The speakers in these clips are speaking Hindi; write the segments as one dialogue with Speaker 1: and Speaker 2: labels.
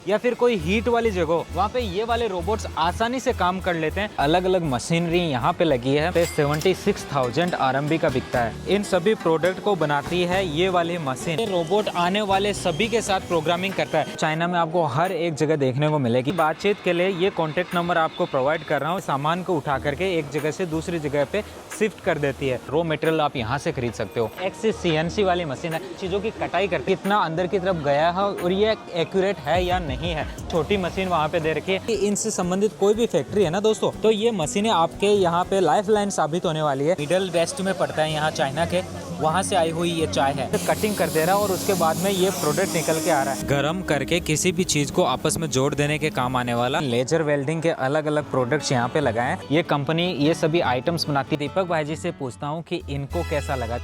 Speaker 1: या फिर कोई हीट वाली जगह, वहाँ पे ये वाले रोबोट्स आसानी से काम कर लेते हैं। अलग अलग मशीनरी यहाँ पे लगी है, 76,000 RMB का बिकता है। इन सभी प्रोडक्ट को बनाती है ये वाली मशीन। ये रोबोट आने वाले सभी के साथ प्रोग्रामिंग करता है। चाइना में आपको हर एक जगह देखने को मिलेगी। बातचीत के लिए ये कॉन्टेक्ट नंबर आपको प्रोवाइड कर रहा हूँ। सामान को उठा करके एक जगह से दूसरी जगह पे शिफ्ट कर देती है। रॉ मटेरियल आप यहाँ से खरीद सकते हो। एक्सिस CNC वाली मशीन है, चीज़ों की कटाई करती है। कितना अंदर की तरफ गया है और ये एक्यूरेट है या नहीं है। छोटी मशीन वहाँ पे दे रखी है। इनसे संबंधित कोई भी फैक्ट्री है ना दोस्तों, तो ये मशीनें आपके यहाँ पे लाइफ लाइन साबित होने वाली है। मिडल वेस्ट में पड़ता है यहाँ चाइना के, वहाँ से आई हुई ये चाय है। कटिंग कर दे रहा है और उसके बाद में ये प्रोडक्ट निकल के आ रहा है। गर्म करके किसी भी चीज को आपस में जोड़ देने के काम आने वाला लेजर वेल्डिंग के अलग अलग प्रोडक्ट्स यहाँ पे लगाए हैं। ये कंपनी ये सभी आइटम्स बनाती है। दीपक भाई जी से पूछता हूँ कि इनको कैसा लगा।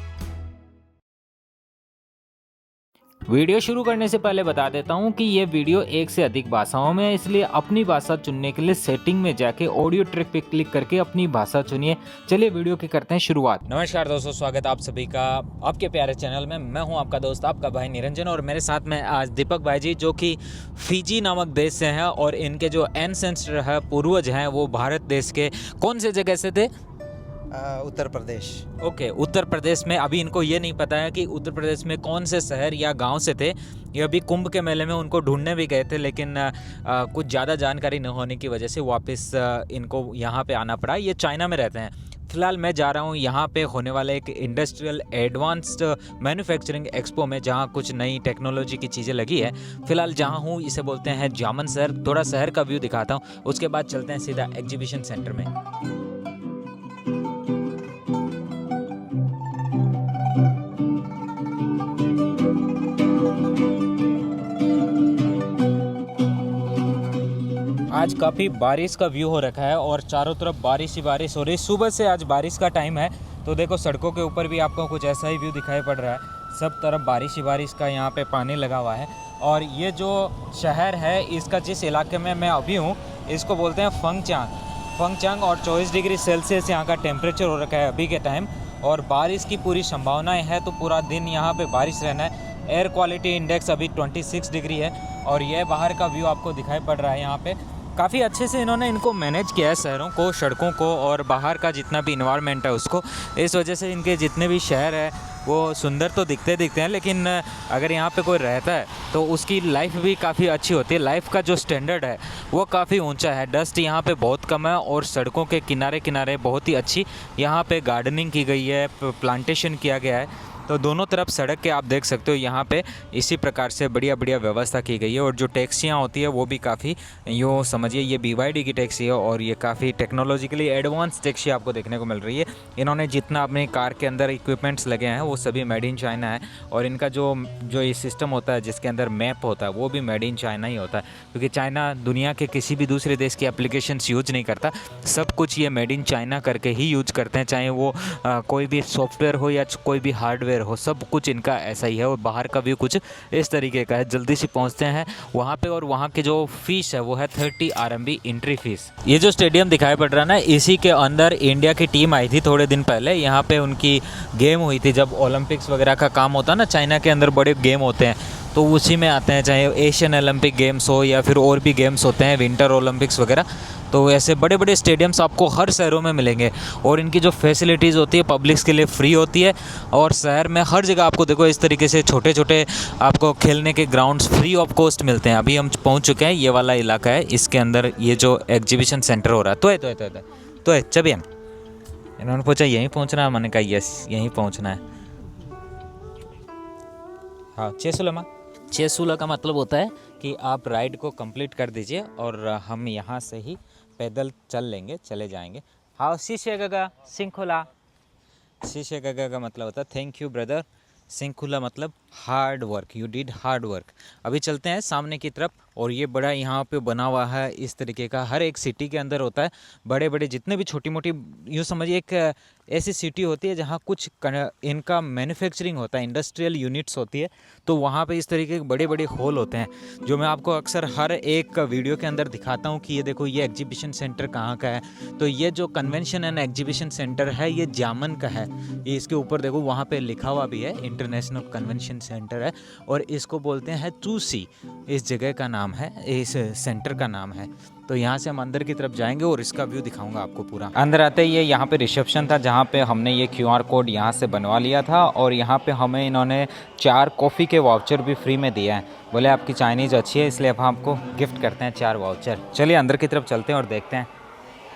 Speaker 1: वीडियो शुरू करने से पहले बता देता हूं कि ये वीडियो एक से अधिक भाषाओं में है, इसलिए अपनी भाषा चुनने के लिए सेटिंग में जाके ऑडियो ट्रैक पे क्लिक करके अपनी भाषा चुनिए। चलिए वीडियो की करते हैं शुरुआत। नमस्कार दोस्तों, स्वागत आप सभी का आपके प्यारे चैनल में। मैं हूं आपका दोस्त, आपका भाई निरंजन, और मेरे साथ में आज दीपक भाई जी, जो कि फिजी नामक देश से हैं और इनके जो एंसेस्टर है, पूर्वज हैं, वो भारत देश के कौन से जगह से थे?
Speaker 2: उत्तर प्रदेश।
Speaker 1: ओके, उत्तर प्रदेश में। अभी इनको ये नहीं पता है कि उत्तर प्रदेश में कौन से शहर या गांव से थे। ये अभी कुंभ के मेले में उनको ढूंढने भी गए थे, लेकिन कुछ ज़्यादा जानकारी न होने की वजह से वापस इनको यहाँ पे आना पड़ा। ये चाइना में रहते हैं। फिलहाल मैं जा रहा हूँ यहाँ पे होने वाले एक इंडस्ट्रियल एडवांस्ड मैन्युफैक्चरिंग एक्सपो में, जहाँ कुछ नई टेक्नोलॉजी की चीज़ें लगी है। फिलहाल जहाँ हूँ इसे बोलते हैं जामन शहर। थोड़ा शहर का व्यू दिखाता हूँ, उसके बाद चलते हैं सीधा एग्जीबिशन सेंटर में। आज काफ़ी बारिश का व्यू हो रखा है और चारों तरफ बारिश ही बारिश हो रही है। सुबह से आज बारिश का टाइम है, तो देखो सड़कों के ऊपर भी आपको कुछ ऐसा ही व्यू दिखाई पड़ रहा है। सब तरफ बारिश ही बारिश का यहाँ पे पानी लगा हुआ है। और ये जो शहर है, इसका जिस इलाके में मैं अभी हूँ, इसको बोलते हैं फंगचांग, और 24 डिग्री सेल्सियस यहाँ का टेम्परेचर हो रखा है अभी के टाइम। और बारिश की पूरी संभावनाएँ है, तो पूरा दिन यहाँ पर बारिश रहना है। एयर क्वालिटी इंडेक्स अभी 26 डिग्री है। और यह बाहर का व्यू आपको दिखाई पड़ रहा है। यहाँ पे काफ़ी अच्छे से इन्होंने इनको मैनेज किया है, शहरों को, सड़कों को, और बाहर का जितना भी इन्वायरमेंट है उसको। इस वजह से इनके जितने भी शहर है वो सुंदर तो दिखते हैं, लेकिन अगर यहाँ पे कोई रहता है तो उसकी लाइफ भी काफ़ी अच्छी होती है। लाइफ का जो स्टैंडर्ड है वो काफ़ी ऊंचा है। डस्ट यहाँ पे बहुत कम है और सड़कों के किनारे बहुत ही अच्छी यहाँ पे गार्डनिंग की गई है, प्लांटेशन किया गया है। तो दोनों तरफ सड़क के आप देख सकते हो यहाँ पे इसी प्रकार से बढ़िया व्यवस्था की गई है। और जो टैक्सियाँ होती है वो भी काफ़ी, यूँ समझिए ये BYD की टैक्सी है और ये काफ़ी टेक्नोलॉजिकली एडवांस टैक्सी आपको देखने को मिल रही है। इन्होंने जितना अपने कार के अंदर इक्विपमेंट्स लगे हैं वो सभी मेड इन चाइना है। और इनका जो ये सिस्टम होता है जिसके अंदर मैप होता है वो भी मेड इन चाइना ही होता है, क्योंकि चाइना दुनिया के किसी भी दूसरे देश की एप्लीकेशंस यूज नहीं करता। सब कुछ ये मेड इन चाइना करके ही यूज करते हैं, चाहे वो कोई भी सॉफ्टवेयर हो या कोई भी हार्डवेयर हो, सब कुछ इनका ऐसा ही है। और बाहर का व्यू कुछ इस तरीके का है। जल्दी से पहुंचते हैं वहां पे। और वहां की जो फीस है वो है 30 RMB एंट्री फीस। ये जो स्टेडियम दिखाई पड़ रहा है ना, इसी के अंदर इंडिया की टीम आई थी थोड़े दिन पहले। यहाँ पे उनकी गेम हुई थी, जब ओलंपिक्स वगैरह का काम होता है ना, चाइना के अंदर बड़े गेम होते हैं, तो उसी में आते हैं, चाहे एशियन ओलंपिक गेम्स हो या फिर और भी गेम्स होते हैं, विंटर ओलंपिक्स वगैरह। तो ऐसे बड़े स्टेडियम्स आपको हर शहरों में मिलेंगे। और इनकी जो फैसिलिटीज़ होती है पब्लिक्स के लिए फ्री होती है। और शहर में हर जगह आपको देखो इस तरीके से छोटे आपको खेलने के ग्राउंड्स फ्री ऑफ कॉस्ट मिलते हैं। अभी हम पहुंच चुके हैं, ये वाला इलाका है, इसके अंदर ये जो एग्जीबिशन सेंटर हो रहा है। तो है चलिए। इन्होंने पूछा यहीं पहुँचना है, मैंने कहा यस यहीं पहुँचना है। हाँ, 6 सूला का मतलब होता है कि आप राइड को कंप्लीट कर दीजिए और हम यहाँ से ही पैदल चले जाएंगे। हाँ, शीशे गगा सिंखुला। शीशे गगा का मतलब होता है थैंक यू ब्रदर। सिंखुला मतलब hard work, you did hard work. अभी चलते हैं सामने की तरफ। और ये बड़ा यहाँ पे बना हुआ है इस तरीके का, हर एक सिटी के अंदर होता है। बड़े जितने भी छोटी मोटी, यूँ समझिए एक ऐसी सिटी होती है जहाँ कुछ इनका मैन्युफैक्चरिंग होता है, इंडस्ट्रियल यूनिट्स होती है। तो वहाँ पे इस तरीके के बड़े हॉल होते हैं, जो मैं आपको अक्सर हर एक वीडियो के अंदर दिखाता हूँ कि ये देखो ये एग्जीबिशन सेंटर कहाँ का है। तो ये जो कन्वेंशन एंड एग्जीबिशन सेंटर है ये जामन का है। ये इसके ऊपर देखो वहाँ पे लिखा हुआ भी है, इंटरनेशनल कन्वेंशन सेंटर है। और इसको बोलते हैं चूसी, इस जगह का नाम नाम है, इस सेंटर का नाम है। तो यहाँ से हम अंदर की तरफ जाएंगे और इसका व्यू दिखाऊंगा आपको पूरा। अंदर आते ही ये यहाँ पे रिसेप्शन था, जहाँ पे हमने ये QR कोड यहाँ से बनवा लिया था और यहाँ पे हमें इन्होंने 4 कॉफ़ी के वाउचर भी फ्री में दिया है। बोले आपकी चाइनीज़ अच्छी है इसलिए हम आपको गिफ्ट करते हैं 4 वाउचर। चलिए अंदर की तरफ चलते हैं और देखते हैं।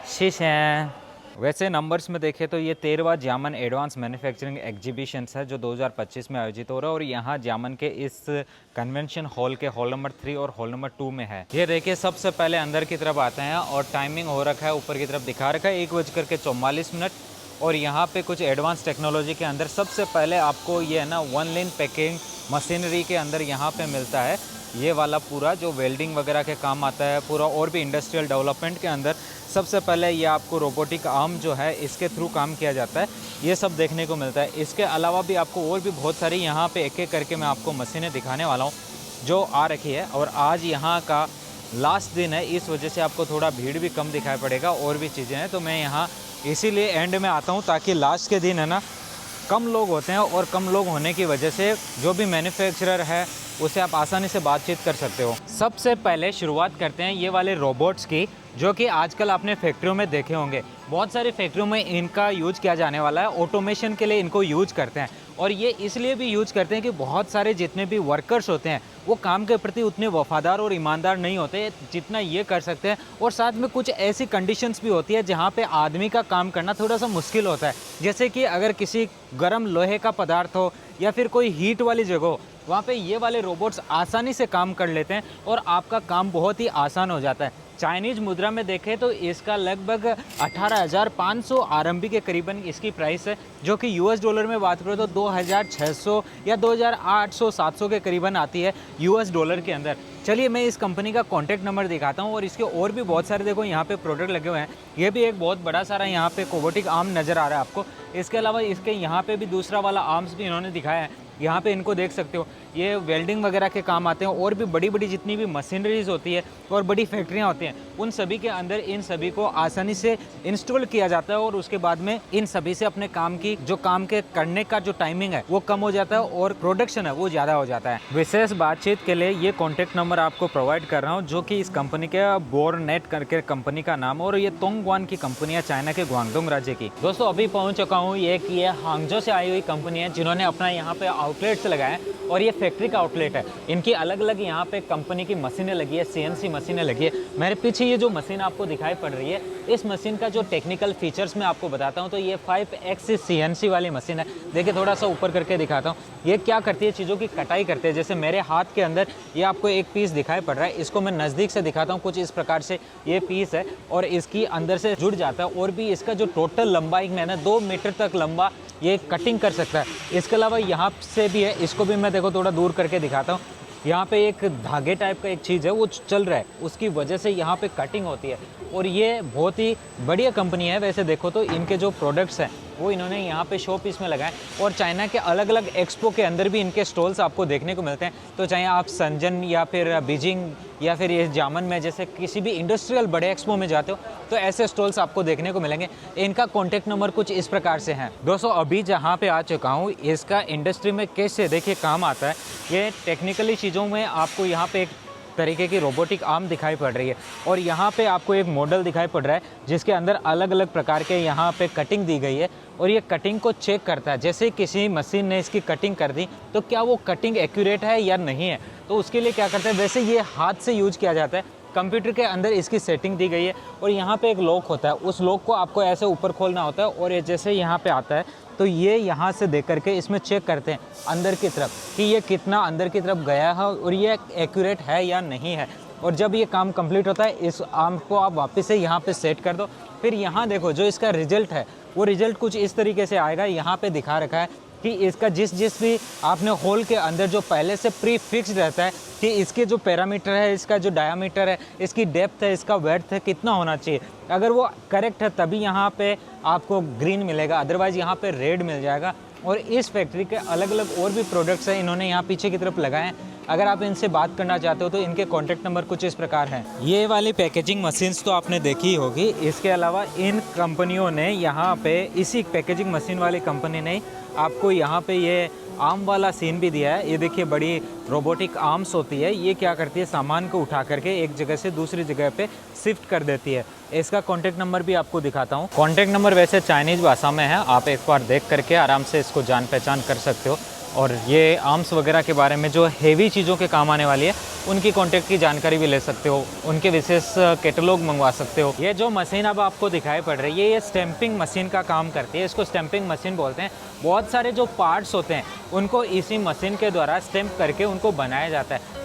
Speaker 1: शीश है। वैसे नंबर्स में देखें तो ये 13वां जामन एडवांस मैन्युफैक्चरिंग एग्जीबिशन है जो 2025 में आयोजित हो रहा है और यहाँ जामन के इस कन्वेंशन हॉल के हॉल नंबर 3 और हॉल नंबर 2 में है। ये देखिए सबसे पहले अंदर की तरफ आते हैं और टाइमिंग हो रखा है, ऊपर की तरफ दिखा रखा है 1:44 और यहाँ पे कुछ एडवांस टेक्नोलॉजी के अंदर सबसे पहले आपको ये है ना 1 लेन पैकिंग मशीनरी के अंदर यहाँ पे मिलता है। ये वाला पूरा जो वेल्डिंग वगैरह के काम आता है पूरा, और भी इंडस्ट्रियल डेवलपमेंट के अंदर सबसे पहले ये आपको रोबोटिक आर्म जो है इसके थ्रू काम किया जाता है, ये सब देखने को मिलता है। इसके अलावा भी आपको और भी बहुत सारी यहाँ पे एक एक करके मैं आपको मशीनें दिखाने वाला हूँ जो आ रखी है। और आज यहाँ का लास्ट दिन है, इस वजह से आपको थोड़ा भीड़ भी कम दिखाई पड़ेगा और भी चीज़ें हैं। तो मैं यहाँ इसीलिए एंड में आता हूँ ताकि लास्ट के दिन है ना कम लोग होते हैं और कम लोग होने की वजह से जो भी मैन्युफैक्चरर है उसे आप आसानी से बातचीत कर सकते हो। सबसे पहले शुरुआत करते हैं ये वाले रोबोट्स की, जो कि आजकल आपने फैक्ट्रियों में देखे होंगे। बहुत सारी फैक्ट्रियों में इनका यूज किया जाने वाला है, ऑटोमेशन के लिए इनको यूज करते हैं। और ये इसलिए भी यूज करते हैं कि बहुत सारे जितने भी वर्कर्स होते हैं वो काम के प्रति उतने वफादार और ईमानदार नहीं होते जितना ये कर सकते हैं। और साथ में कुछ ऐसी कंडीशंस भी होती है जहाँ पे आदमी का काम करना थोड़ा सा मुश्किल होता है, जैसे कि अगर किसी गर्म लोहे का पदार्थ हो या फिर कोई हीट वाली जगह हो, वहाँ पे ये वाले रोबोट्स आसानी से काम कर लेते हैं और आपका काम बहुत ही आसान हो जाता है। चाइनीज़ मुद्रा में देखें तो इसका लगभग 18,500 RMB के करीबन इसकी प्राइस है, जो कि US डॉलर में बात करो तो 2,600 या 2,800-700 के करीबन आती है US डॉलर के अंदर। चलिए मैं इस कंपनी का कॉन्टैक्ट नंबर दिखाता हूँ और इसके और भी बहुत सारे देखो यहाँ पे प्रोडक्ट लगे हुए हैं। ये भी एक बहुत बड़ा सारा यहाँ पे रोबोटिक आर्म नज़र आ रहा है आपको। इसके अलावा इसके यहाँ पे भी दूसरा वाला आर्म्स भी इन्होंने दिखाया है, यहाँ पे इनको देख सकते हो। ये वेल्डिंग वगैरह के काम आते हैं और भी बड़ी बड़ी जितनी भी मशीनरीज होती है और बड़ी फैक्ट्रियाँ होती हैं उन सभी के अंदर इन सभी को आसानी से इंस्टॉल किया जाता है और उसके बाद में इन सभी से अपने काम की जो काम के करने का जो टाइमिंग है वो कम हो जाता है और प्रोडक्शन है वो ज़्यादा हो जाता है। विशेष बातचीत के लिए ये कॉन्टैक्ट नंबर आपको प्रोवाइड कर रहा हूँ, जो कि इस कंपनी के बोरनेट करके कंपनी का नाम, और ये तोंगवान की कंपनी है, चाइना के ग्वांगडोंग राज्य की। दोस्तों अभी पहुँच चुका हूँ, ये हांगझो से आई हुई कंपनी है जिन्होंने अपना यहाँ पे आउटलेट्स लगाए हैं और ये फैक्ट्री का आउटलेट है। इनकी अलग अलग यहाँ पे कंपनी की मशीनें लगी है, CNC मशीनें लगी है। मेरे पीछे ये जो मशीन आपको दिखाई पड़ रही है, इस मशीन का जो टेक्निकल फीचर्स मैं आपको बताता हूँ तो ये 5 एक्सिस CNC वाली मशीन है। देखिए थोड़ा सा ऊपर करके दिखाता हूँ, ये क्या करती है, चीज़ों की कटाई करते हैं। जैसे मेरे हाथ के अंदर ये आपको एक पीस दिखाई पड़ रहा है, इसको मैं नज़दीक से दिखाता हूँ। कुछ इस प्रकार से ये पीस है और इसकी अंदर से जुड़ जाता है और भी इसका जो टोटल लंबाई में ना 2 मीटर तक लंबा ये कटिंग कर सकता है। इसके अलावा यहाँ से भी है, इसको भी मैं देखो थोड़ा दूर करके दिखाता हूँ। यहाँ पे एक धागे टाइप का एक चीज़ है वो चल रहा है, उसकी वजह से यहाँ पे कटिंग होती है और ये बहुत ही बढ़िया कंपनी है। वैसे देखो तो इनके जो प्रोडक्ट्स हैं वो इन्होंने यहाँ पे शो पीस में लगाए और चाइना के अलग अलग एक्सपो के अंदर भी इनके स्टॉल्स आपको देखने को मिलते हैं। तो चाहे आप शंजन या फिर बीजिंग या फिर ये जामन में जैसे किसी भी इंडस्ट्रियल बड़े एक्सपो में जाते हो तो ऐसे स्टॉल्स आपको देखने को मिलेंगे। इनका कॉन्टैक्ट नंबर कुछ इस प्रकार से है। दोस्तों अभी जहाँ पे आ चुका हूँ, इसका इंडस्ट्री में कैसे देखिए काम आता है। ये टेक्निकली चीज़ों में आपको यहाँ पे एक तरीके की रोबोटिक आर्म दिखाई पड़ रही है और यहाँ पे आपको एक मॉडल दिखाई पड़ रहा है जिसके अंदर अलग अलग प्रकार के यहाँ पे कटिंग दी गई है और ये कटिंग को चेक करता है। जैसे किसी मशीन ने इसकी कटिंग कर दी तो क्या वो कटिंग एक्यूरेट है या नहीं है, तो उसके लिए क्या करता है, वैसे ये हाथ से यूज किया जाता है। कंप्यूटर के अंदर इसकी सेटिंग दी गई है और यहाँ पे एक लॉक होता है, उस लॉक को आपको ऐसे ऊपर खोलना होता है और ये जैसे यहाँ पे आता है तो ये यहाँ से देख करके इसमें चेक करते हैं अंदर की तरफ कि ये कितना अंदर की तरफ गया है और ये एक्यूरेट है या नहीं है। और जब ये काम कंप्लीट होता है इस आर्म को आप वापस से यहाँ पे सेट कर दो। फिर यहाँ देखो जो इसका रिजल्ट है वो रिजल्ट कुछ इस तरीके से आएगा। यहाँ पे दिखा रखा है कि इसका जिस भी आपने होल के अंदर जो पहले से प्री फिक्स्ड रहता है कि इसके जो पैरामीटर है, इसका जो डायामीटर है, इसकी डेप्थ है, इसका वेड्थ है, कितना होना चाहिए, अगर वो करेक्ट है तभी यहाँ पे आपको ग्रीन मिलेगा, अदरवाइज़ यहाँ पे रेड मिल जाएगा। और इस फैक्ट्री के अलग अलग और भी प्रोडक्ट्स हैं, इन्होंने यहाँ पीछे की तरफ लगाए हैं। अगर आप इनसे बात करना चाहते हो तो इनके कॉन्टैक्ट नंबर कुछ इस प्रकार हैं। ये वाली पैकेजिंग मशीन्स तो आपने देखी ही होगी। इसके अलावा इन कंपनियों ने यहाँ पे इसी पैकेजिंग मशीन वाली कंपनी ने आपको यहाँ पे ये आर्म वाला सीन भी दिया है। ये देखिए बड़ी रोबोटिक आर्म्स होती है, ये क्या करती है सामान को उठा करके एक जगह से दूसरी जगह पे शिफ्ट कर देती है। इसका कॉन्टैक्ट नंबर भी आपको दिखाता हूँ। कॉन्टैक्ट नंबर वैसे चाइनीज़ भाषा में है, आप एक बार देख करके आराम से इसको जान पहचान कर सकते हो। और ये आर्म्स वगैरह के बारे में जो हेवी चीज़ों के काम आने वाली है उनकी कॉन्टैक्ट की जानकारी भी ले सकते हो, उनके विशेष कैटलॉग मंगवा सकते हो। ये जो मशीन अब आपको दिखाई पड़ रही है ये स्टैंपिंग मशीन का काम करती है, इसको स्टैंपिंग मशीन बोलते हैं। बहुत सारे जो पार्ट्स होते हैं उनको इसी मशीन के द्वारा स्टैंप करके उनको बनाया जाता है।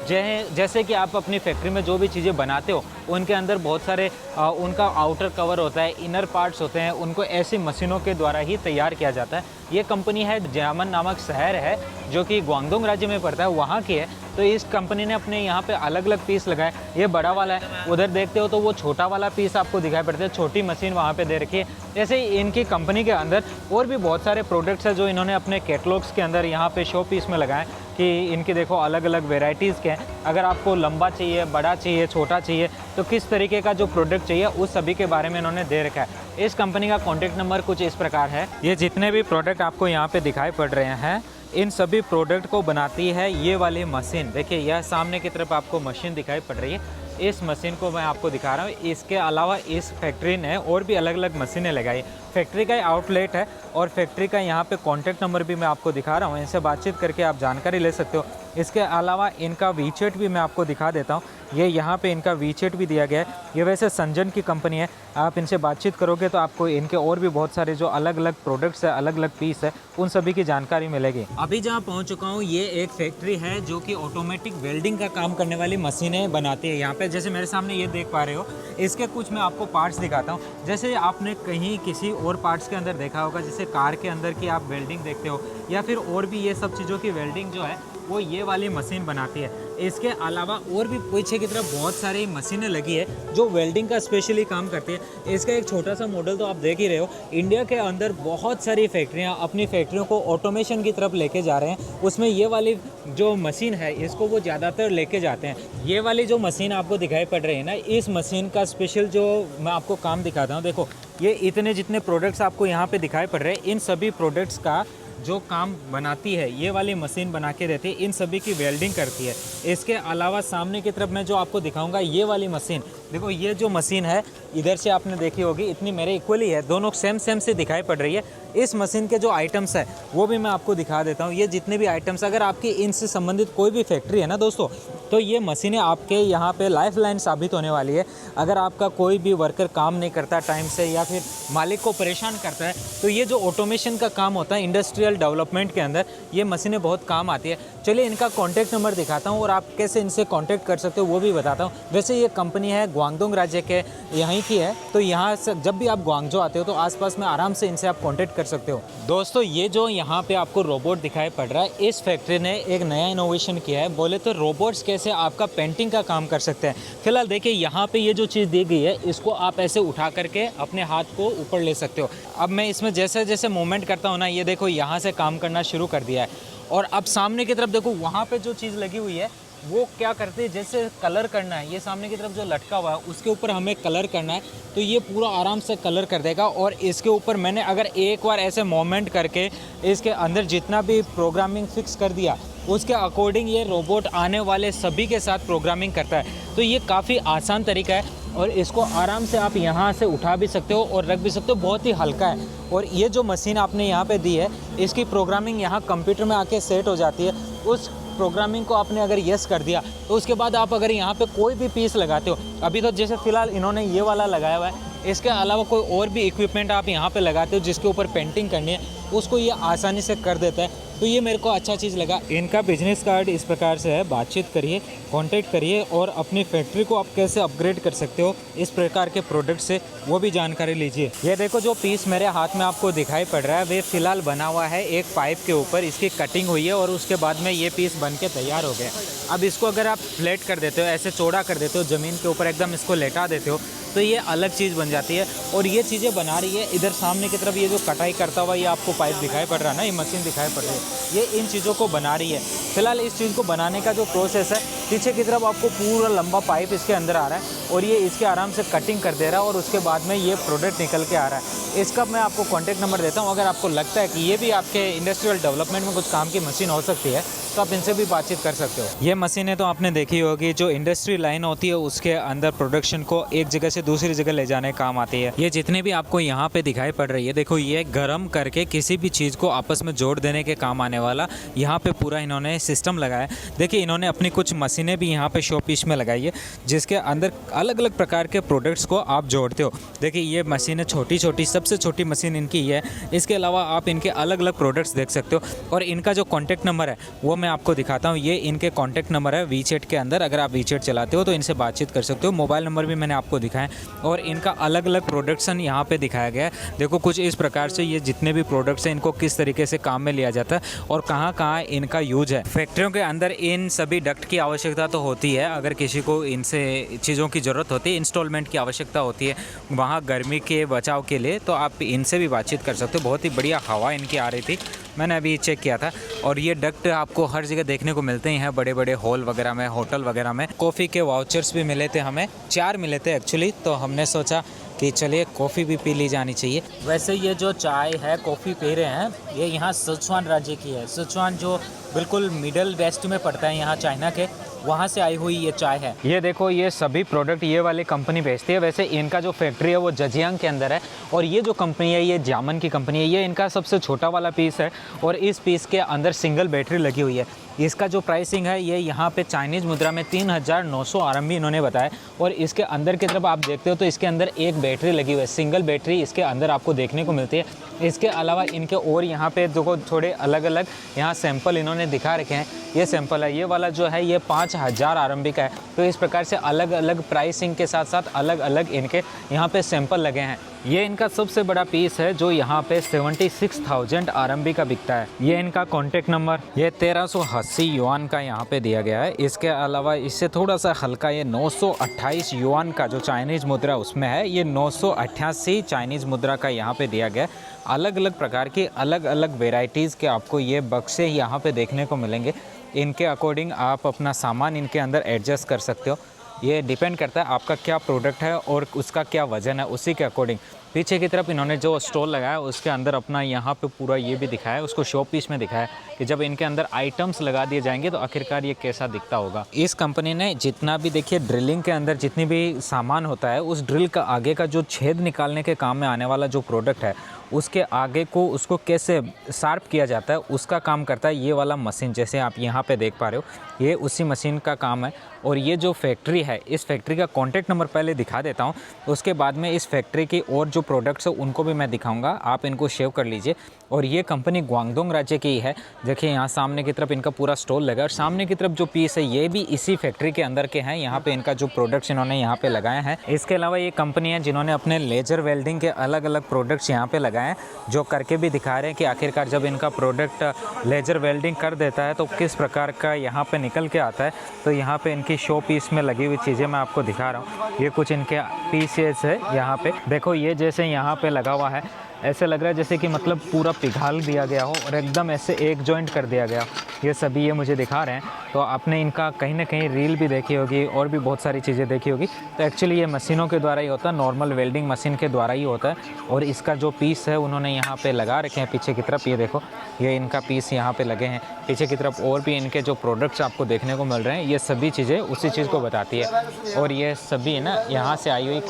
Speaker 1: जैसे कि आप अपनी फैक्ट्री में जो भी चीज़ें बनाते हो उनके अंदर बहुत सारे उनका आउटर कवर होता है, इनर पार्ट्स होते हैं, उनको ऐसी मशीनों के द्वारा ही तैयार किया जाता है। ये कंपनी है जियामन नामक शहर है जो कि ग्वांगडोंग राज्य में पड़ता है, वहाँ की है। तो इस कंपनी ने अपने यहाँ पे अलग अलग पीस लगाए। ये बड़ा वाला है, उधर देखते हो तो वो छोटा वाला पीस आपको दिखाई पड़ता है, छोटी मशीन वहाँ पे दे रखी है। जैसे इनकी कंपनी के अंदर और भी बहुत सारे प्रोडक्ट्स हैं जो इन्होंने अपने कैटलॉग्स के अंदर यहाँ पे शो पीस में लगाए कि इनकी देखो अलग अलग वेराइटीज़ के हैं। अगर आपको लंबा चाहिए, बड़ा चाहिए, छोटा चाहिए, तो किस तरीके का जो प्रोडक्ट चाहिए उस सभी के बारे में इन्होंने दे रखा है। इस कंपनी का कॉन्टैक्ट नंबर कुछ इस प्रकार है। ये जितने भी प्रोडक्ट आपको यहाँ पे दिखाई पड़ रहे हैं इन सभी प्रोडक्ट को बनाती है ये वाली मशीन। देखिए यह सामने की तरफ आपको मशीन दिखाई पड़ रही है, इस मशीन को मैं आपको दिखा रहा हूँ। इसके अलावा इस फैक्ट्री ने और भी अलग अलग मशीनें लगाई। फैक्ट्री का आउटलेट है और फैक्ट्री का यहाँ पे कॉन्टैक्ट नंबर भी मैं आपको दिखा रहा हूँ, इनसे बातचीत करके आप जानकारी ले सकते हो। इसके अलावा इनका वीचेट भी मैं आपको दिखा देता हूँ। ये यहाँ पे इनका वीचेट भी दिया गया है। ये वैसे संजन की कंपनी है, आप इनसे बातचीत करोगे तो आपको इनके और भी बहुत सारे जो अलग अलग प्रोडक्ट्स है, अलग अलग पीस है, उन सभी की जानकारी मिलेगी। अभी जहाँ पहुँच चुका हूँ ये एक फैक्ट्री है जो कि ऑटोमेटिक वेल्डिंग का काम करने वाली मशीनें बनाती है। यहाँ पे जैसे मेरे सामने ये देख पा रहे हो, इसके कुछ मैं आपको पार्ट्स दिखाता हूँ। जैसे आपने कहीं किसी और पार्ट्स के अंदर देखा होगा, जैसे कार के अंदर की आप वेल्डिंग देखते हो या फिर और भी ये सब चीज़ों की वेल्डिंग जो है वो ये वाली मशीन बनाती है। इसके अलावा और भी पीछे की तरफ बहुत सारी मशीनें लगी है जो वेल्डिंग का स्पेशली काम करती है। इसका एक छोटा सा मॉडल तो आप देख ही रहे हो। इंडिया के अंदर बहुत सारी फैक्ट्रियां अपनी फैक्ट्रियों को ऑटोमेशन की तरफ लेके जा रहे हैं, उसमें ये वाली जो मशीन है इसको वो ज़्यादातर लेके जाते हैं। ये वाली जो मशीन आपको दिखाई पड़ रही है ना, इस मशीन का स्पेशल जो मैं आपको काम दिखाता हूँ, देखो ये इतने जितने प्रोडक्ट्स आपको यहाँ पे दिखाई पड़ रहे हैं, इन सभी प्रोडक्ट्स का जो काम बनाती है ये वाली मशीन बना के देती है, इन सभी की वेल्डिंग करती है। इसके अलावा सामने की तरफ मैं जो आपको दिखाऊंगा ये वाली मशीन, देखो ये जो मशीन है इधर से आपने देखी होगी, इतनी मेरे इक्वली है, दोनों सेम से दिखाई पड़ रही है। इस मशीन के जो आइटम्स है वो भी मैं आपको दिखा देता हूँ। ये जितने भी आइटम्स, अगर आपकी इनसे संबंधित कोई भी फैक्ट्री है ना दोस्तों, तो ये मशीनें आपके यहाँ पे लाइफ लाइन साबित होने वाली है। अगर आपका कोई भी वर्कर काम नहीं करता टाइम से या फिर मालिक को परेशान करता है, तो ये जो ऑटोमेशन का काम होता है इंडस्ट्रियल डेवलपमेंट के अंदर, ये मशीनें बहुत काम आती है। चलिए इनका कॉन्टैक्ट नंबर दिखाता हूँ और आप कैसे इनसे कॉन्टैक्ट कर सकते हो वो भी बताता हूँ। वैसे ये कंपनी है ग्वांगडोंग राज्य के यहीं की है, तो यहाँ से जब भी आप ग्वांगजो आते हो तो आसपास में आराम से इनसे आप कॉन्टैक्ट कर सकते हो। दोस्तों ये जो यहाँ पे आपको रोबोट दिखाई पड़ रहा है, इस फैक्ट्री ने एक नया इनोवेशन किया है। बोले तो रोबोट्स कैसे आपका पेंटिंग का काम कर सकते हैं। फिलहाल देखिए यहाँ पे ये जो चीज़ दी गई है इसको आप ऐसे उठा करके अपने हाथ को ऊपर ले सकते हो। अब मैं इसमें जैसे जैसे मूवमेंट करता हूँ ना, ये देखो यहाँ से काम करना शुरू कर दिया है। और अब सामने की तरफ देखो, वहाँ पे जो चीज़ लगी हुई है वो क्या करते हैं, जैसे कलर करना है, ये सामने की तरफ जो लटका हुआ है उसके ऊपर हमें कलर करना है, तो ये पूरा आराम से कलर कर देगा। और इसके ऊपर मैंने अगर एक बार ऐसे मूवमेंट करके इसके अंदर जितना भी प्रोग्रामिंग फिक्स कर दिया उसके अकॉर्डिंग ये रोबोट आने वाले सभी के साथ प्रोग्रामिंग करता है। तो ये काफ़ी आसान तरीका है और इसको आराम से आप यहाँ से उठा भी सकते हो और रख भी सकते हो, बहुत ही हल्का है। और ये जो मशीन आपने यहाँ पे दी है इसकी प्रोग्रामिंग यहाँ कंप्यूटर में आके सेट हो जाती है। उस प्रोग्रामिंग को आपने अगर यस कर दिया तो उसके बाद आप अगर यहाँ पे कोई भी पीस लगाते हो, अभी तो जैसे फ़िलहाल इन्होंने ये वाला लगाया हुआ है, इसके अलावा कोई और भी इक्विपमेंट आप यहाँ पे लगाते हो जिसके ऊपर पेंटिंग करनी है, उसको ये आसानी से कर देता है। तो ये मेरे को अच्छा चीज़ लगा। इनका बिजनेस कार्ड इस प्रकार से है, बातचीत करिए, कांटेक्ट करिए और अपनी फैक्ट्री को आप कैसे अपग्रेड कर सकते हो इस प्रकार के प्रोडक्ट से, वो भी जानकारी लीजिए। ये देखो जो पीस मेरे हाथ में आपको दिखाई पड़ रहा है वे फिलहाल बना हुआ है एक पाइप के ऊपर, इसकी कटिंग हुई है और उसके बाद में ये पीस बन के तैयार हो गया। अब इसको अगर आप फ्लैट कर देते हो, ऐसे चौड़ा कर देते हो, ज़मीन के ऊपर एकदम इसको लेटा देते हो, तो ये अलग चीज़ बन जाती है। और ये चीज़ें बना रही है इधर सामने की तरफ, ये जो कटाई करता हुआ ये आपको पाइप दिखाई पड़ रहा है ना, ये मशीन दिखाई पड़ रही है, ये इन चीज़ों को बना रही है। फिलहाल इस चीज़ को बनाने का जो प्रोसेस है, पीछे की तरफ आपको पूरा लंबा पाइप इसके अंदर आ रहा है और ये इसके आराम से कटिंग कर दे रहा है और उसके बाद में ये प्रोडक्ट निकल के आ रहा है। इसका मैं आपको कॉन्टैक्ट नंबर देता हूँ, अगर आपको लगता है कि ये भी आपके इंडस्ट्रियल डेवलपमेंट में कुछ काम की मशीन हो सकती है तो आप इनसे भी बातचीत कर सकते हो। ये मशीनें तो आपने देखी होगी, जो इंडस्ट्री लाइन होती है उसके अंदर प्रोडक्शन को एक जगह से दूसरी जगह ले जाने काम आती है। ये जितने भी आपको यहाँ पे दिखाई पड़ रही है, देखो ये गर्म करके किसी भी चीज़ को आपस में जोड़ देने के काम आने वाला यहाँ पे पूरा इन्होंने सिस्टम लगाया। देखिए इन्होंने अपनी कुछ मशीनें भी यहाँ पे शो पीस में लगाई है, जिसके अंदर अलग अलग प्रकार के प्रोडक्ट्स को आप जोड़ते हो। देखिए ये मशीनें छोटी छोटी, सबसे छोटी मशीन इनकी ये है। इसके अलावा आप इनके अलग अलग प्रोडक्ट्स देख सकते हो और इनका जो कॉन्टैक्ट नंबर है वो मैं आपको दिखाता हूँ। ये इनके कॉन्टैक्ट नंबर है वीचैट के अंदर, अगर आप वीचैट चलाते हो तो इनसे बातचीत कर सकते हो। मोबाइल नंबर भी मैंने आपको दिखाया और इनका अलग अलग प्रोडक्शन यहाँ पे दिखाया गया है। देखो कुछ इस प्रकार से ये जितने भी प्रोडक्ट्स हैं इनको किस तरीके से काम में लिया जाता है और कहाँ कहाँ इनका यूज है। फैक्ट्रियों के अंदर इन सभी डक्ट की आवश्यकता तो होती है, अगर किसी को इनसे चीज़ों की ज़रूरत होती है, इंस्टॉलमेंट की आवश्यकता होती है वहाँ गर्मी के बचाव के लिए, तो आप इनसे भी बातचीत कर सकते हो। बहुत ही बढ़िया हवा इनकी आ रही थी, मैंने अभी चेक किया था। और ये डक्ट आपको हर जगह देखने को मिलते हैं, बड़े बड़े हॉल वगैरह में, होटल वगैरह में। कॉफ़ी के वाउचर्स भी मिले थे हमें, 4 मिले थे एक्चुअली, तो हमने सोचा कि चलिए कॉफ़ी भी पी ली जानी चाहिए। वैसे ये जो चाय है, कॉफ़ी पी रहे हैं, ये यहाँ सिचुआन राज्य की है। सिचुआन जो बिल्कुल मिडल वेस्ट में पड़ता है यहाँ चाइना के, वहाँ से आई हुई ये चाय है। ये देखो ये सभी प्रोडक्ट ये वाली कंपनी बेचती है। वैसे इनका जो फैक्ट्री है वो जजियांग के अंदर है और ये जो कंपनी है ये जामन की कंपनी है। ये इनका सबसे छोटा वाला पीस है और इस पीस के अंदर सिंगल बैटरी लगी हुई है। इसका जो प्राइसिंग है ये यहाँ पे चाइनीज़ मुद्रा में 3900 RMB इन्होंने बताया। और इसके अंदर की तरफ आप देखते हो तो इसके अंदर एक बैटरी लगी हुई है, सिंगल बैटरी इसके अंदर आपको देखने को मिलती है। इसके अलावा इनके और यहाँ पे देखो थोड़े अलग अलग यहाँ सैंपल इन्होंने दिखा रखे हैं। ये सैंपल है, ये वाला जो है ये 5000 RMB का है। तो इस प्रकार से अलग अलग प्राइसिंग के साथ साथ अलग अलग इनके यहाँ पे सैंपल लगे हैं। ये इनका सबसे बड़ा पीस है जो यहाँ पे 76,000 RMB का बिकता है। ये इनका कॉन्टैक्ट नंबर ये 1380 युआन का यहाँ पे दिया गया है। इसके अलावा इससे थोड़ा सा हल्का ये 928 युआन का जो चाइनीज़ मुद्रा उसमें है, ये 988 चाइनीज़ मुद्रा का यहाँ पे दिया गया है। अलग अलग प्रकार की अलग अलग वेराइटीज़ के आपको ये बक्से यहाँ पे देखने को मिलेंगे। इनके अकॉर्डिंग आप अपना सामान इनके अंदर एडजस्ट कर सकते हो। ये डिपेंड करता है आपका क्या प्रोडक्ट है और उसका क्या वज़न है, उसी के अकॉर्डिंग। पीछे की तरफ इन्होंने जो स्टॉल लगाया उसके अंदर अपना यहाँ पे पूरा ये भी दिखाया है, उसको शो पीस में दिखाया कि जब इनके अंदर आइटम्स लगा दिए जाएंगे तो आखिरकार ये कैसा दिखता होगा। इस कंपनी ने जितना भी देखिए ड्रिलिंग के अंदर जितनी भी सामान होता है, उस ड्रिल का आगे का जो छेद निकालने के काम में आने वाला जो प्रोडक्ट है उसके आगे को उसको कैसे शार्प किया जाता है उसका काम करता है ये वाला मशीन। जैसे आप यहाँ पे देख पा रहे हो ये उसी मशीन का काम है। और ये जो फैक्ट्री है, इस फैक्ट्री का कॉन्टैक्ट नंबर पहले दिखा देता हूँ, उसके बाद में इस फैक्ट्री की और जो प्रोडक्ट्स है उनको भी मैं दिखाऊंगा, आप इनको सेव कर लीजिए। और ये कंपनी ग्वांगडोंग राज्य की है। देखिए यहाँ सामने की तरफ इनका पूरा स्टॉल लगा और सामने की तरफ जो पीस है ये भी इसी फैक्ट्री के अंदर के हैं। यहाँ पे इनका जो प्रोडक्ट्स इन्होंने यहाँ पे लगाए हैं। इसके अलावा ये कंपनी है जिन्होंने अपने लेजर वेल्डिंग के अलग अलग प्रोडक्ट्स यहाँ पे लगाए हैं, जो करके भी दिखा रहे हैं कि आखिरकार जब इनका प्रोडक्ट लेजर वेल्डिंग कर देता है तो किस प्रकार का यहाँ पे निकल के आता है। तो यहाँ पे इनकी शो पीस में लगी हुई चीज़ें मैं आपको दिखा रहा हूँ। ये कुछ इनके पीसेस है यहाँ पे, देखो ये जैसे यहाँ पे लगा हुआ है, ऐसे लग रहा है जैसे कि मतलब पूरा पिघाल दिया गया हो और एकदम ऐसे एक जॉइंट कर दिया गया। ये सभी ये मुझे दिखा रहे हैं। तो आपने इनका कहीं ना कहीं रील भी देखी होगी और भी बहुत सारी चीज़ें देखी होगी। तो एक्चुअली ये मशीनों के द्वारा ही होता है, नॉर्मल वेल्डिंग मशीन के द्वारा ही होता है। और इसका जो पीस है उन्होंने यहाँ पे लगा रखे हैं पीछे की तरफ, ये देखो ये इनका पीस यहाँ पे लगे हैं। पीछे की तरफ और भी इनके जो प्रोडक्ट्स आपको देखने को मिल रहे हैं, ये सभी चीज़ें उसी चीज़ को बताती है। और ये सभी ना यहाँ से आई हुई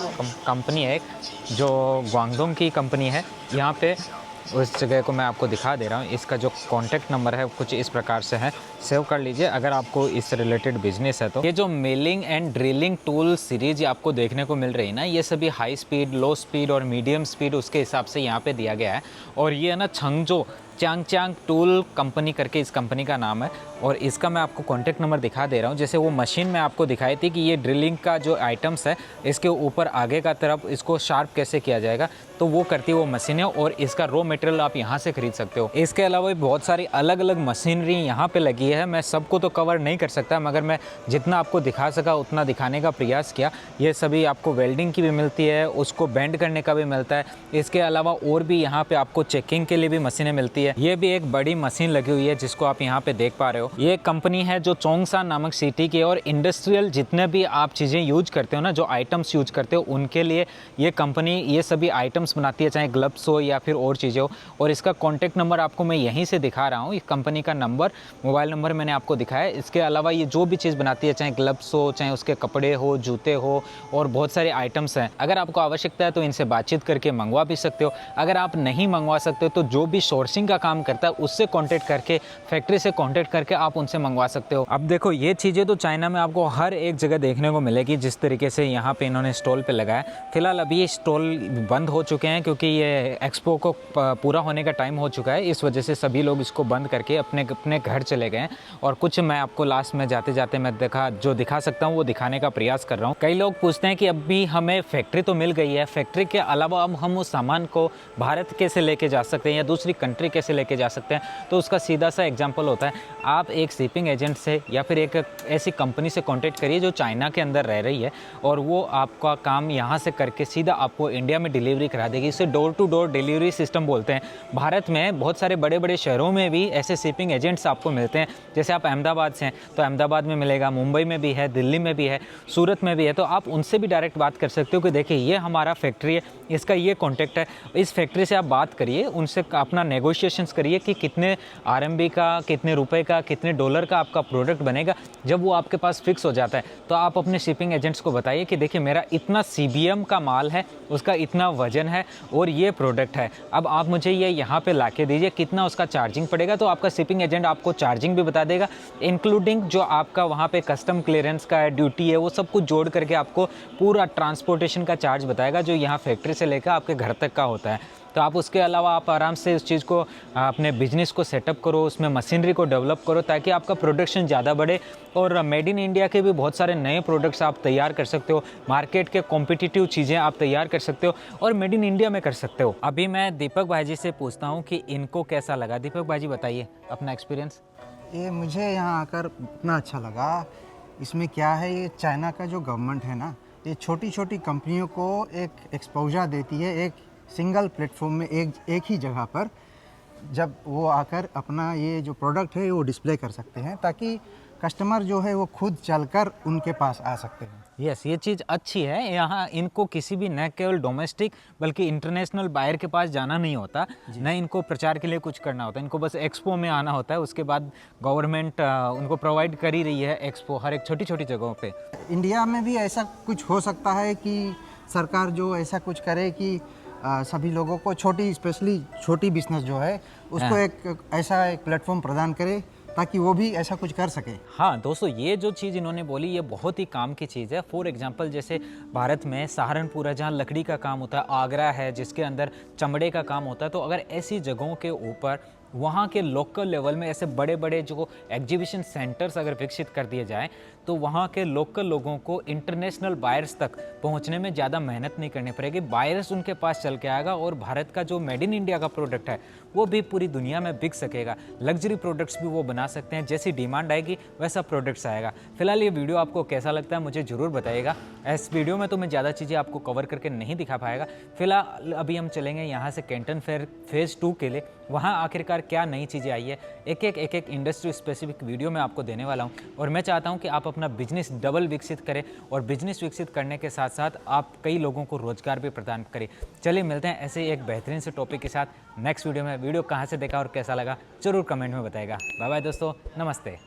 Speaker 1: कंपनी है, जो ग्वांगडोंग की कंपनी है। यहाँ पे उस जगह को मैं आपको दिखा दे रहा हूँ। इसका जो कॉन्टैक्ट नंबर है कुछ इस प्रकार से है, सेव कर लीजिए अगर आपको इससे रिलेटेड बिजनेस है तो। ये जो milling and drilling tool series आपको देखने को मिल रही है ना, ये सभी हाई स्पीड, लो स्पीड और मीडियम स्पीड उसके हिसाब से यहाँ पे दिया गया है। और ये है ना छंगजो चांग टूल कंपनी करके इस कंपनी का नाम है। और इसका मैं आपको कॉन्टैक्ट नंबर दिखा दे रहा हूँ। जैसे वो मशीन में आपको दिखाई थी कि ये ड्रिलिंग का जो आइटम्स है इसके ऊपर आगे का तरफ इसको शार्प कैसे किया जाएगा, तो वो करती है वो मशीनें। और इसका रॉ मटेरियल आप यहाँ से खरीद सकते हो। इसके अलावा भी बहुत सारी अलग अलग मशीनरी यहाँ पे लगी है। मैं सबको तो कवर नहीं कर सकता, मगर मैं जितना आपको दिखा सका उतना दिखाने का प्रयास किया। ये सभी आपको वेल्डिंग की भी मिलती है, उसको बेंड करने का भी मिलता है। इसके अलावा और भी यहाँ पे आपको चेकिंग के लिए भी मशीनें मिलती है। है। ये भी एक बड़ी मशीन लगी हुई है जिसको आप यहाँ पे देख पा रहे हो। ये कंपनी है जो चोंगसान नामक सिटी की, और इंडस्ट्रियल जितने भी आप चीज़ें यूज करते हो ना, जो आइटम्स यूज करते हो उनके लिए ये कंपनी ये सभी आइटम्स बनाती है, चाहे ग्लव्स हो या फिर और चीज़ें हो। और इसका कॉन्टैक्ट नंबर आपको मैं यहीं से दिखा रहा हूँ, इस कंपनी का नंबर, मोबाइल नंबर मैंने आपको दिखाया। इसके अलावा ये जो भी चीज़ बनाती है, चाहे ग्लव्स हो, चाहे उसके कपड़े हो, जूते हो, और बहुत सारे आइटम्स हैं। अगर आपको आवश्यकता है तो इनसे बातचीत करके मंगवा भी सकते हो। अगर आप नहीं मंगवा सकते हो तो जो भी सोर्सिंग का काम करता है उससे कांटेक्ट करके, फैक्ट्री से कांटेक्ट करके आप उनसे मंगवा सकते हो। अब देखो ये चीज़ें तो चाइना में आपको हर एक जगह देखने को मिलेगी, जिस तरीके से यहाँ पे इन्होंने स्टॉल पे लगाया। फिलहाल अभी ये स्टॉल बंद हो चुके हैं क्योंकि ये एक्सपो को पूरा होने का टाइम हो चुका है, इस वजह से सभी लोग इसको बंद करके अपने अपने घर चले गए हैं। और कुछ मैं आपको लास्ट में जाते जाते मैं दिखा सकता हूँ वो दिखाने का प्रयास कर रहा हूँ। कई लोग पूछते हैं कि अभी हमें फैक्ट्री तो मिल गई है, फैक्ट्री के अलावा अब हम उस सामान को भारत कैसे लेके जा सकते हैं या दूसरी कंट्री कैसे लेके जा सकते हैं। तो उसका सीधा सा एग्जांपल होता है, आप एक शिपिंग एजेंट से या फिर एक ऐसी कंपनी से कांटेक्ट करिए जो चाइना के अंदर रह रही है, और वो आपका काम यहाँ से करके सीधा आपको इंडिया में डिलीवरी करा देगी। इसे door to door delivery system बोलते हैं। भारत में बहुत सारे बड़े बड़े शहरों में भी ऐसे शिपिंग एजेंट्स आपको मिलते हैं। जैसे आप अहमदाबाद से हैं तो अहमदाबाद में मिलेगा, मुंबई में भी है, दिल्ली में भी है, सूरत में भी है। तो आप उनसे भी डायरेक्ट बात कर सकते हो कि देखिए ये हमारा फैक्ट्री है, इसका ये कॉन्टैक्ट है, इस फैक्ट्री से आप बात करिए, उनसे अपना नेगोशिएशंस करिए कि कितने RMB का, कितने रुपए का, कितने डॉलर का आपका प्रोडक्ट बनेगा। जब वो आपके पास फिक्स हो जाता है तो आप अपने शिपिंग एजेंट्स को बताइए कि देखिए मेरा इतना CBM का माल है, उसका इतना वजन है और ये प्रोडक्ट है, अब आप मुझे ये यहाँ पे ला के दीजिए, कितना उसका चार्जिंग पड़ेगा। तो आपका शिपिंग एजेंट आपको चार्जिंग भी बता देगा, इंक्लूडिंग जो आपका वहाँ पे कस्टम क्लियरेंस का है, ड्यूटी है, वो सब कुछ जोड़ करके आपको पूरा ट्रांसपोर्टेशन का चार्ज बताएगा जो यहाँ फैक्ट्री से लेकर आपके घर तक का होता है। तो आप उसके अलावा आप आराम से उस चीज़ को, अपने बिजनेस को सेटअप करो, उसमें मशीनरी को डेवलप करो ताकि आपका प्रोडक्शन ज़्यादा बढ़े। और मेड इन इंडिया के भी बहुत सारे नए प्रोडक्ट्स आप तैयार कर सकते हो, मार्केट के कॉम्पिटिटिव चीज़ें आप तैयार कर सकते हो और मेड इन इंडिया में कर सकते हो। अभी मैं दीपक भाई जी से पूछता हूँ कि इनको कैसा लगा। दीपक भाई जी बताइए अपना एक्सपीरियंस।
Speaker 2: ये मुझे यहाँ आकर इतना अच्छा लगा। इसमें क्या है, ये चाइना का जो गवर्नमेंट है ना, ये छोटी छोटी कंपनियों को एक एक्सपोजर देती है, एक सिंगल प्लेटफॉर्म में, एक ही जगह पर, जब वो आकर अपना ये जो प्रोडक्ट है वो डिस्प्ले कर सकते हैं ताकि कस्टमर जो है वो खुद चलकर उनके पास आ सकते हैं।
Speaker 1: यस, ये चीज़ अच्छी है। यहाँ इनको किसी भी, न केवल डोमेस्टिक बल्कि इंटरनेशनल बायर के पास जाना नहीं होता, न इनको प्रचार के लिए कुछ करना होता है। इनको बस एक्सपो में आना होता है, उसके बाद गवर्नमेंट उनको प्रोवाइड कर ही रही है एक्सपो हर एक छोटी छोटी जगहों पे।
Speaker 2: इंडिया में भी ऐसा कुछ हो सकता है कि सरकार जो ऐसा कुछ करे कि सभी लोगों को, स्पेशली छोटी बिजनेस जो है उसको एक ऐसा एक प्लेटफॉर्म प्रदान करे ताकि वो भी ऐसा कुछ कर सके।
Speaker 1: हाँ दोस्तों, ये जो चीज़ इन्होंने बोली ये बहुत ही काम की चीज़ है। फॉर एग्जांपल जैसे भारत में सहारनपुर है जहाँ लकड़ी का काम होता है, आगरा है जिसके अंदर चमड़े का काम होता है। तो अगर ऐसी जगहों के ऊपर वहाँ के लोकल लेवल में ऐसे बड़े बड़े जो एग्जीबिशन सेंटर्स अगर विकसित कर दिए जाएँ तो वहाँ के लोकल लोगों को इंटरनेशनल बायर्स तक पहुँचने में ज़्यादा मेहनत नहीं करनी पड़ेगी। बायर्स उनके पास चल के आएगा और भारत का जो मेड इन इंडिया का प्रोडक्ट है वो भी पूरी दुनिया में बिक सकेगा। लग्जरी प्रोडक्ट्स भी वो बना सकते हैं, जैसी डिमांड आएगी वैसा प्रोडक्ट्स आएगा। फिलहाल ये वीडियो आपको कैसा लगता है मुझे ज़रूर बताइएगा। इस वीडियो में तो मैं ज़्यादा चीज़ें आपको कवर करके नहीं दिखा पाएगा। फिलहाल अभी हम चलेंगे यहाँ से कैंटन फेयर फेज़ 2 के लिए। वहाँ आखिरकार क्या नई चीज़ें आई है, एक एक इंडस्ट्री स्पेसिफिक वीडियो में आपको देने वाला हूँ। और मैं चाहता हूँ कि आप अपना बिजनेस डबल विकसित करें और बिजनेस विकसित करने के साथ साथ आप कई लोगों को रोजगार भी प्रदान करें। चलिए मिलते हैं ऐसे ही एक बेहतरीन से टॉपिक के साथ नेक्स्ट वीडियो में। वीडियो कहाँ से देखा और कैसा लगा ज़रूर कमेंट में बताइएगा। बाय बाय दोस्तों, नमस्ते।